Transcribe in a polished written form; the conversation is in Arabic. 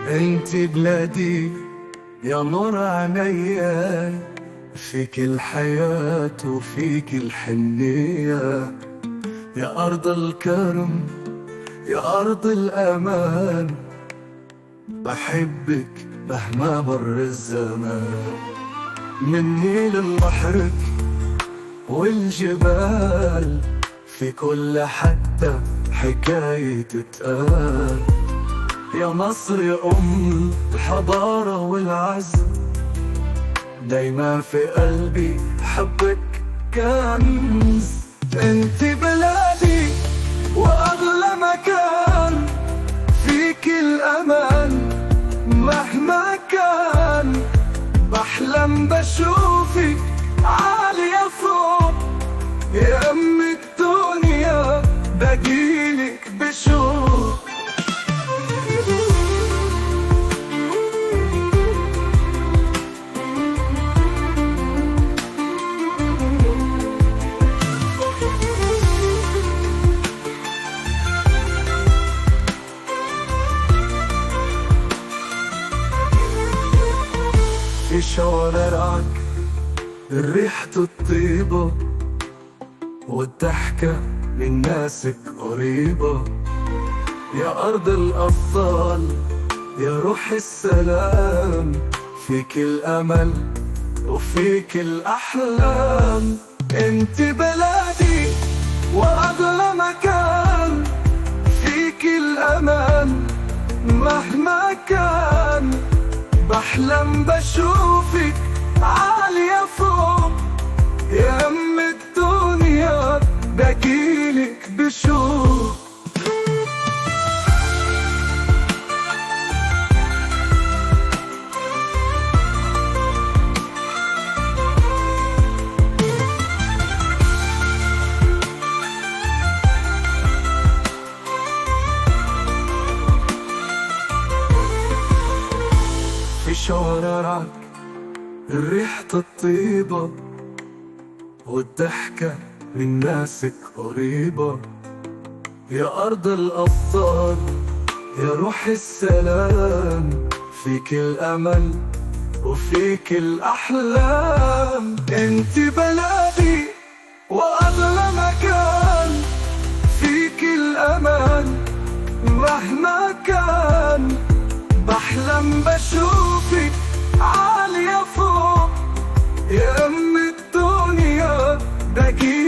انت بلادي يا نور عينيا، فيك الحياة وفيك الحنية، يا أرض الكرم يا أرض الأمان، بحبك مهما مر الزمان. من نيل البحرك والجبال، في كل حتة حكاية تتقال، يا مصر يا أم الحضارة والعز، دايما في قلبي حبك كنز. انت بلادي وأغلى مكان، فيك الأمان مهما كان، بحلم بشوفك عالية فوق، يا أم الدنيا بجيلك بشوق. في شوارعك ريحة الطيبة، والضحكة من ناسك قريبة، يا أرض الأبطال يا روح السلام، فيك الأمل وفيك الأحلام. انت بلادي وأغلى مكان، فيك الأمان مهما كان، بحلم بشوفك عالية فوق، يا أم الدنيا بجيلك بشوق. في شوارعك ريحة الطيبة، والضحكة من ناسك قريبة، يا أرض الأبطال يا روح السلام، فيك الأمل وفيك الأحلام. انت بلادي وأغلى مكان، فيك الأمان مهما كان، بحلم بشوفك عالية فوق، يا أم الدنيا بجيلك